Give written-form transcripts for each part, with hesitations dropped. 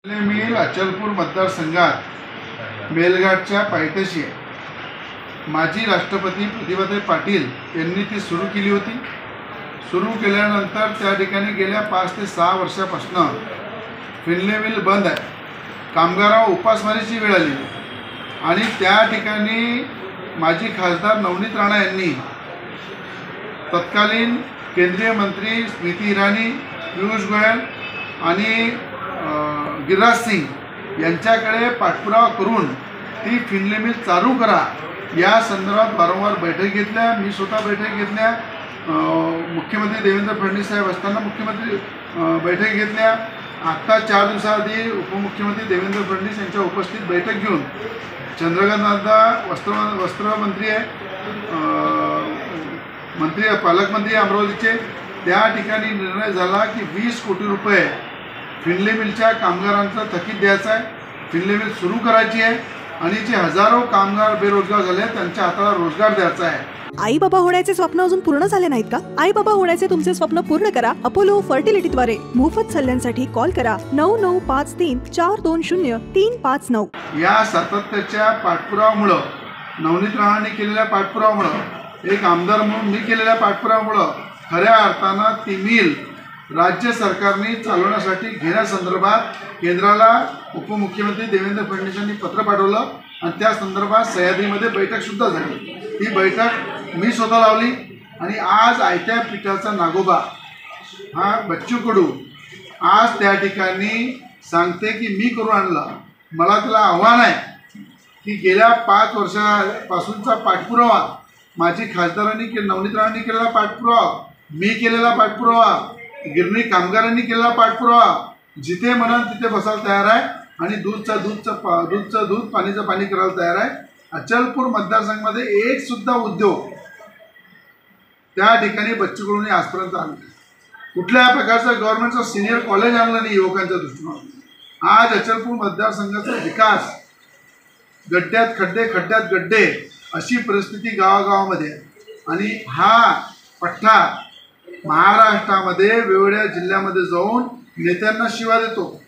Mill Achalpur मतदारसंघात मेलघाटच्या पायथ्याशी आहे। माजी राष्ट्रपती प्रतिभाताई पाटील यांनी ती सुरू केली होती। सुरू केल्यानंतर त्या ठिकाणी गेल्या 5 ते 6 वर्षापासून फिनले मिल बंद आहे। कामगारांवर उपासमारीची वेळ आली आणि त्या ठिकाणी माजी खासदार नवनीत राणा यांनी तत्कालीन केंद्रीय मंत्री स्मृती इराणी, पियुष गोयल आणि गिरिराज सिंग यांच्याकडे पाठपुरावा करून ती फिनले मिल चालू करा या संदर्भात वारंवार बैठक घेतल्या। मी स्वतः बैठक घेतल्या। मुख्यमंत्री देवेंद्र फडणवीस साहेब असताना मुख्यमंत्री बैठक घेतल्या। आत्ता 4 दिवसाआधी उपमुख्यमंत्री देवेंद्र फडणवीस यांच्या उपस्थित बैठक घेऊन चंद्रकांतदादा वस्त्रमंत्री आहे, पालकमंत्री अमरावतीचे, त्या ठिकाणी निर्णय झाला की 20 कोटी रुपये फिनले मिलच्या कामगारांचा थकीत द्यायचा आहे। फिनले मिल सुरू करायची आहे आणि जे हजारो कामगार बेरोजगार झाले त्यांच्या हाताला रोजगार द्यायचा आहे। आई बाबा होण्याचे स्वप्न अजून पूर्ण झाले नाहीत का? आई बाबा होण्याचे तुमचे स्वप्न पूर्ण करा अपोलो फर्टिलिटीद्वारे। मोफत सल्ल्यांसाठी कॉल करा 9953420359। या सातत्याच्या पाठपुरावामुळे, नवनीत राणांनी केलेल्या पाठपुरावामुळे, एक आमदार म्हणून मी केलेल्या पाठपुरावामुळे खऱ्या अर्थानं ती मिल राज्य सरकारने चालवण्यासाठी घेण्यासंदर्भात केंद्राला उपमुख्यमंत्री देवेंद्र फडणवीस यांनी पत्र पाठवलं आणि त्या संदर्भात सह्याद्रीमध्ये बैठकसुद्धा झाली। ही बैठक मी स्वतः लावली आणि आज आयत्या पिठाचा नागोबा हा बच्चू कडू आज त्या ठिकाणी सांगते की मी करून आणलं। मला त्याला आव्हान आहे की गेल्या 5 वर्षापासूनचा पाठपुरावा माझी खासदारांनी नवनीत राणांनी केलेला पाठपुरावा, मी केलेला पाठपुरावा, गिरणी कामगारांनी केलेला पाठपुरावा, जिथे म्हणाल तिथे बसायला तयार आहे आणि दूधचं दूध पाणीचं पाणी करायला तयार आहे। अचलपूर मतदारसंघामध्ये एक सुद्धा उद्योग त्या ठिकाणी बच्चू कडूंनी आजपर्यंत आणला। कुठल्या प्रकारचं गव्हर्नमेंटचं सिनियर कॉलेज आणलं नाही युवकांच्या दृष्टीने। आज अचलपूर मतदारसंघाचा विकास गड्ड्यात खड्डे, खड्ड्यात गड्डे अशी परिस्थिती गावागावामध्ये आणि हा पठ्ठा महाराष्ट्रामध्ये वेगवेगळ्या जिल्ह्यामध्ये जाऊन नेत्यांना शिवा देतो,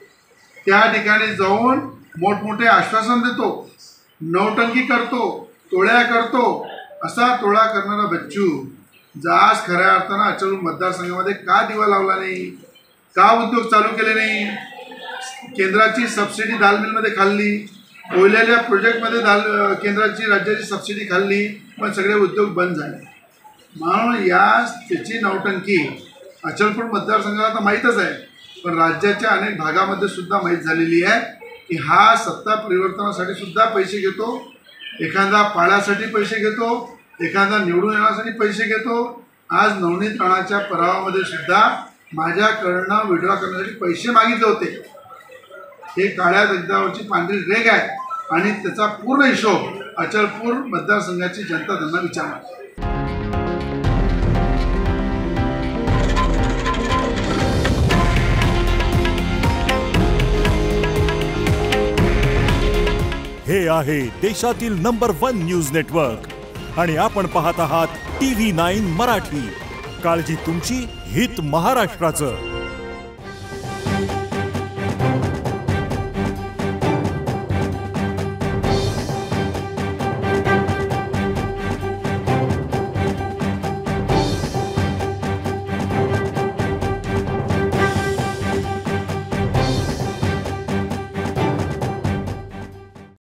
त्या ठिकाणी जाऊन मोठमोठे आश्वासन देतो, नौटंकी करतो, टोळ्या करतो। असा टोळा करणारा बच्चू आज खऱ्या अर्थानं अचलपूर मतदारसंघामध्ये का दिवा लावला नाही, का उद्योग चालू केले नाही? केंद्राची सबसिडी दाल मिलमध्ये खाल्ली, कोयल्याच्या प्रोजेक्टमध्ये केंद्राची राज्याची सबसिडी खाल्ली, पण सगळे उद्योग बंद झाले। म्हणून त्याची नौटंकी अचलपूर मतदारसंघाला तर माहीतच आहे, पण राज्याच्या अनेक भागामध्ये सुद्धा माहीत झालेली आहे की हा सत्ता परिवर्तनासाठी सुद्धा पैसे घेतो, एखादा पाळ्यासाठी पैसे घेतो, एखादा निवडून येण्यासाठी पैसे घेतो। आज नवनीत राणाच्या पराभवामध्ये सुद्धा माझ्याकडनं विड्रॉ करण्यासाठी पैसे मागितले होते। हे काळ्या दगडावरची पांढरी रेघ आहे आणि त्याचा पूर्ण हिशोब अचलपूर मतदारसंघाची जनता त्यांना विचारणार। हे आहे देशातील नंबर 1 न्यूज नेटवर्क आणि आपण पाहत आहात TV9 मराठी। काळजी तुमची, हित महाराष्ट्राचं।